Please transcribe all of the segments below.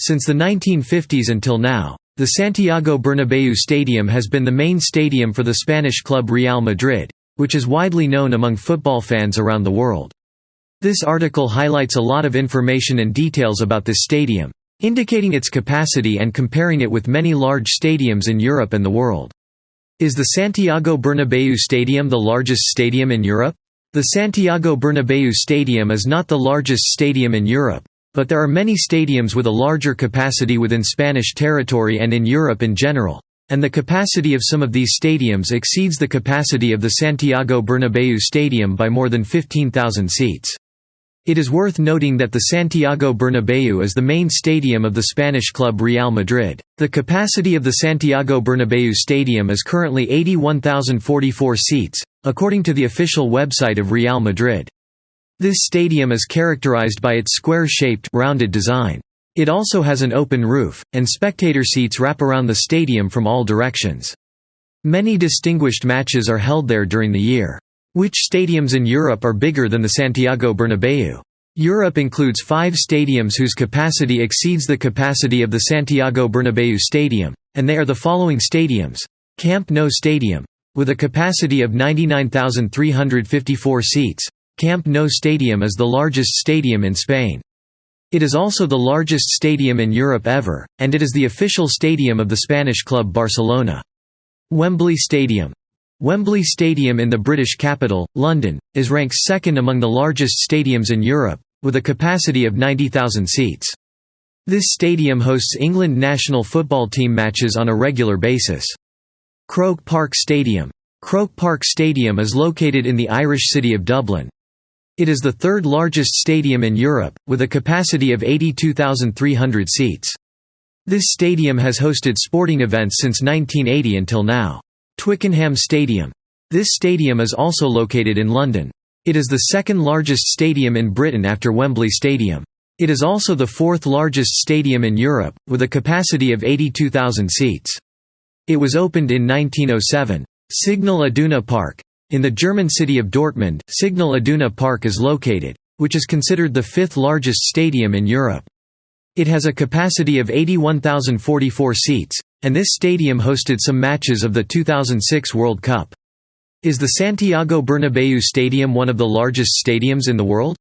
Since the 1950s until now, the Santiago Bernabeu Stadium has been the main stadium for the Spanish club Real Madrid, which is widely known among football fans around the world. This article highlights a lot of information and details about this stadium, indicating its capacity and comparing it with many large stadiums in Europe and the world. Is the Santiago Bernabeu Stadium the largest stadium in Europe? The Santiago Bernabeu Stadium is not the largest stadium in Europe, but there are many stadiums with a larger capacity within Spanish territory and in Europe in general, and the capacity of some of these stadiums exceeds the capacity of the Santiago Bernabeu Stadium by more than 15,000 seats. It is worth noting that the Santiago Bernabeu is the main stadium of the Spanish club Real Madrid. The capacity of the Santiago Bernabeu Stadium is currently 81,044 seats, according to the official website of Real Madrid. This stadium is characterized by its square-shaped, rounded design. It also has an open roof, and spectator seats wrap around the stadium from all directions. Many distinguished matches are held there during the year. Which stadiums in Europe are bigger than the Santiago Bernabeu? Europe includes 5 stadiums whose capacity exceeds the capacity of the Santiago Bernabeu Stadium, and they are the following stadiums. Camp Nou Stadium, with a capacity of 99,354 seats. Camp Nou Stadium is the largest stadium in Spain. It is also the largest stadium in Europe ever, and it is the official stadium of the Spanish club Barcelona. Wembley Stadium. Wembley Stadium in the British capital, London, is ranked second among the largest stadiums in Europe, with a capacity of 90,000 seats. This stadium hosts England national football team matches on a regular basis. Croke Park Stadium. Croke Park Stadium is located in the Irish city of Dublin. It is the third largest stadium in Europe, with a capacity of 82,300 seats. This stadium has hosted sporting events since 1980 until now. Twickenham Stadium. This stadium is also located in London. It is the second largest stadium in Britain after Wembley Stadium. It is also the fourth largest stadium in Europe, with a capacity of 82,000 seats. It was opened in 1907. Signal Iduna Park. In the German city of Dortmund, Signal Iduna Park is located, which is considered the fifth largest stadium in Europe. It has a capacity of 81,044 seats, and this stadium hosted some matches of the 2006 World Cup. Is the Santiago Bernabeu Stadium one of the largest stadiums in the world?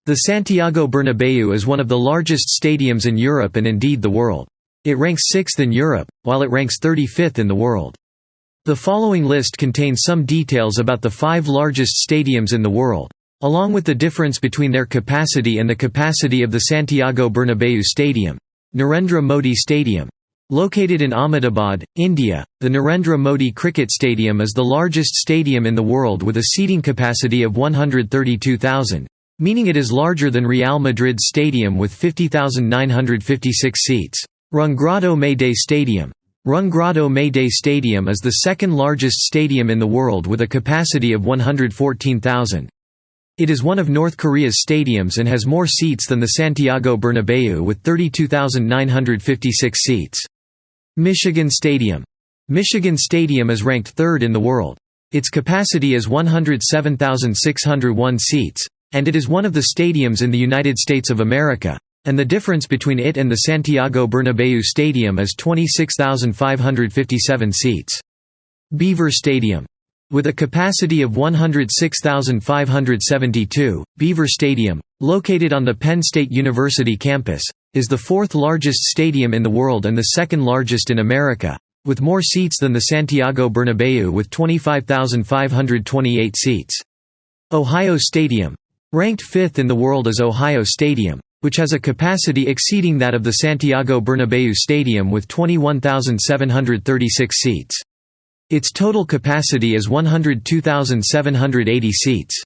The Santiago Bernabeu is one of the largest stadiums in Europe and indeed the world. It ranks 6th in Europe, while it ranks 35th in the world. The following list contains some details about the 5 largest stadiums in the world, along with the difference between their capacity and the capacity of the Santiago Bernabeu Stadium. Narendra Modi Stadium. Located in Ahmedabad, India, the Narendra Modi Cricket Stadium is the largest stadium in the world with a seating capacity of 132,000, meaning it is larger than Real Madrid Stadium with 50,956 seats. Rungrado Mayday Stadium. Rungrado Mayday Stadium is the second largest stadium in the world with a capacity of 114,000. It is one of North Korea's stadiums and has more seats than the Santiago Bernabeu with 32,956 seats. Michigan Stadium. Michigan Stadium is ranked 3rd in the world. Its capacity is 107,601 seats, and it is one of the stadiums in the United States of America, and the difference between it and the Santiago Bernabeu Stadium is 26,557 seats. Beaver Stadium. With a capacity of 106,572, Beaver Stadium, located on the Penn State University campus, is the 4th largest stadium in the world and the 2nd largest in America, with more seats than the Santiago Bernabeu with 25,528 seats. Ohio Stadium. Ranked 5th in the world is Ohio Stadium, which has a capacity exceeding that of the Santiago Bernabeu Stadium with 21,736 seats. Its total capacity is 102,780 seats.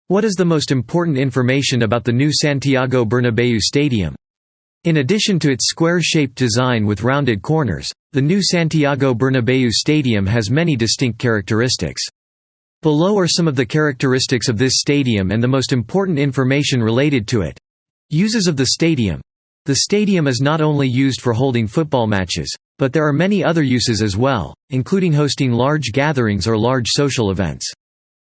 What is the most important information about the new Santiago Bernabeu Stadium? In addition to its square-shaped design with rounded corners, the new Santiago Bernabeu Stadium has many distinct characteristics. Below are some of the characteristics of this stadium and the most important information related to it. Uses of the stadium. The stadium is not only used for holding football matches, but there are many other uses as well, including hosting large gatherings or large social events.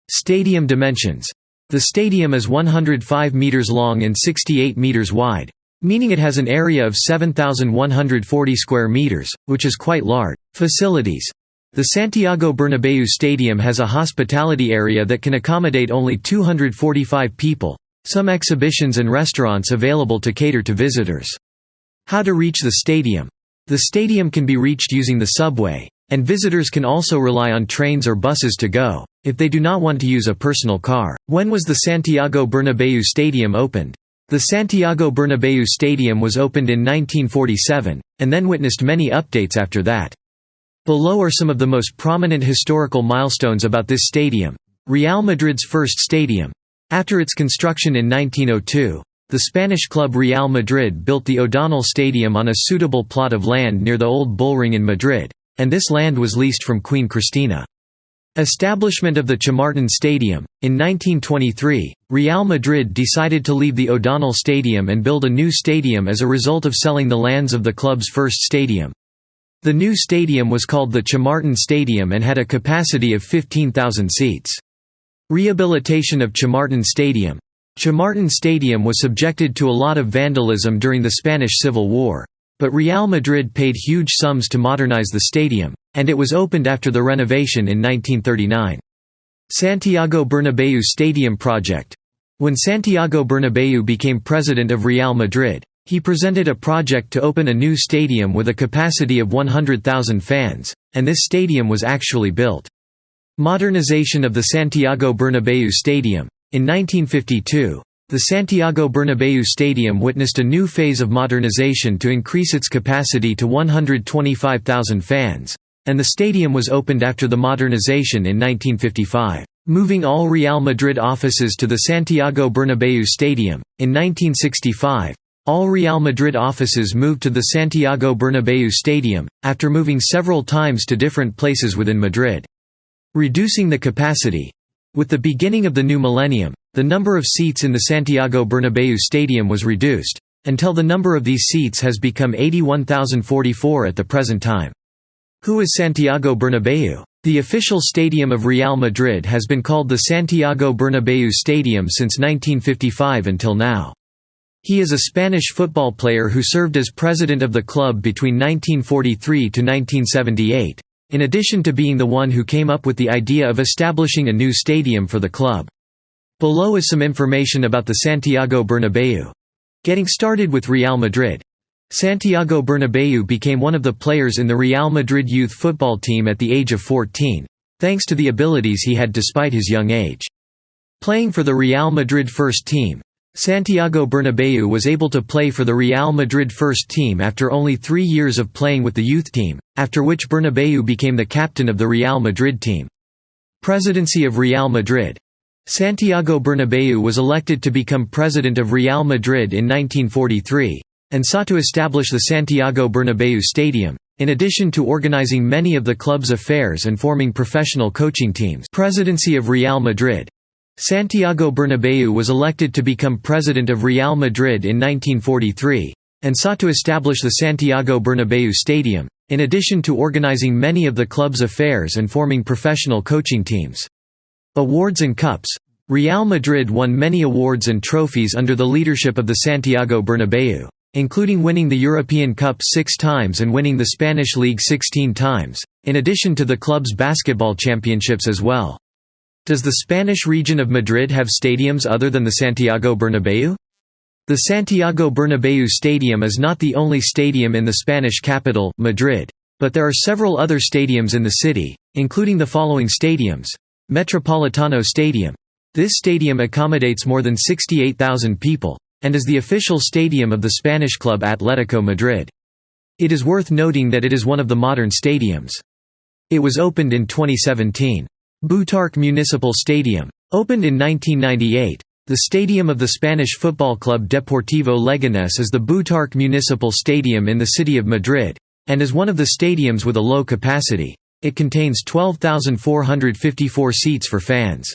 Stadium dimensions. The stadium is 105 meters long and 68 meters wide. meaning it has an area of 7,140 square meters, which is quite large. Facilities. The Santiago Bernabeu Stadium has a hospitality area that can accommodate only 245 people, some exhibitions and restaurants available to cater to visitors. How to reach the stadium. The stadium can be reached using the subway, and visitors can also rely on trains or buses to go, if they do not want to use a personal car. When was the Santiago Bernabeu Stadium opened? The Santiago Bernabeu Stadium was opened in 1947, and then witnessed many updates after that. Below are some of the most prominent historical milestones about this stadium. Real Madrid's first stadium. After its construction in 1902, the Spanish club Real Madrid built the O'Donnell Stadium on a suitable plot of land near the old bullring in Madrid, and this land was leased from Queen Cristina. Establishment of the Chamartin Stadium. In 1923, Real Madrid decided to leave the O'Donnell Stadium and build a new stadium as a result of selling the lands of the club's first stadium. The new stadium was called the Chamartin Stadium and had a capacity of 15,000 seats. Rehabilitation of Chamartin Stadium. Chamartin Stadium was subjected to a lot of vandalism during the Spanish Civil War, but Real Madrid paid huge sums to modernize the stadium, and it was opened after the renovation in 1939. Santiago Bernabeu Stadium project. When Santiago Bernabeu became president of Real Madrid, he presented a project to open a new stadium with a capacity of 100,000 fans, and this stadium was actually built. Modernization of the Santiago Bernabeu Stadium. In 1952, the Santiago Bernabeu Stadium witnessed a new phase of modernization to increase its capacity to 125,000 fans, and the stadium was opened after the modernization in 1955. Moving all Real Madrid offices to the Santiago Bernabeu Stadium. In 1965, all Real Madrid offices moved to the Santiago Bernabeu Stadium, after moving several times to different places within Madrid. Reducing the capacity. With the beginning of the new millennium, the number of seats in the Santiago Bernabeu Stadium was reduced, until the number of these seats has become 81,044 at the present time. Who is Santiago Bernabeu? The official stadium of Real Madrid has been called the Santiago Bernabeu Stadium since 1955 until now. He is a Spanish football player who served as president of the club between 1943 to 1978, in addition to being the one who came up with the idea of establishing a new stadium for the club. Below is some information about the Santiago Bernabeu. Getting started with Real Madrid. Santiago Bernabeu became one of the players in the Real Madrid youth football team at the age of 14, thanks to the abilities he had despite his young age. Playing for the Real Madrid first team, Santiago Bernabeu was able to play for the Real Madrid first team after only 3 years of playing with the youth team, after which Bernabeu became the captain of the Real Madrid team. Presidency of Real Madrid. Santiago Bernabeu was elected to become president of Real Madrid in 1943, and sought to establish the Santiago Bernabeu Stadium, in addition to organizing many of the club's affairs and forming professional coaching teams. Presidency of Real Madrid. Santiago Bernabeu was elected to become president of Real Madrid in 1943, and sought to establish the Santiago Bernabeu Stadium, in addition to organizing many of the club's affairs and forming professional coaching teams. Awards and cups. Real Madrid won many awards and trophies under the leadership of the Santiago Bernabeu, including winning the European Cup 6 times and winning the Spanish League 16 times, in addition to the club's basketball championships as well. Does the Spanish region of Madrid have stadiums other than the Santiago Bernabeu? The Santiago Bernabeu Stadium is not the only stadium in the Spanish capital, Madrid, but there are several other stadiums in the city, including the following stadiums. Metropolitano Stadium. This stadium accommodates more than 68,000 people, and is the official stadium of the Spanish club Atlético Madrid. It is worth noting that it is one of the modern stadiums. It was opened in 2017. Butarque Municipal Stadium. Opened in 1998, the stadium of the Spanish football club Deportivo Leganés is the Butarque Municipal Stadium in the city of Madrid, and is one of the stadiums with a low capacity. It contains 12,454 seats for fans.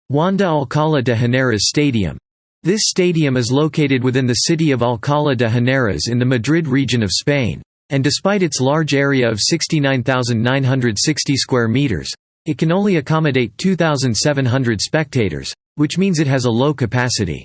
Wanda Alcalá de Henares Stadium. This stadium is located within the city of Alcalá de Henares in the Madrid region of Spain, and despite its large area of 69,960 square meters, it can only accommodate 2,700 spectators, which means it has a low capacity.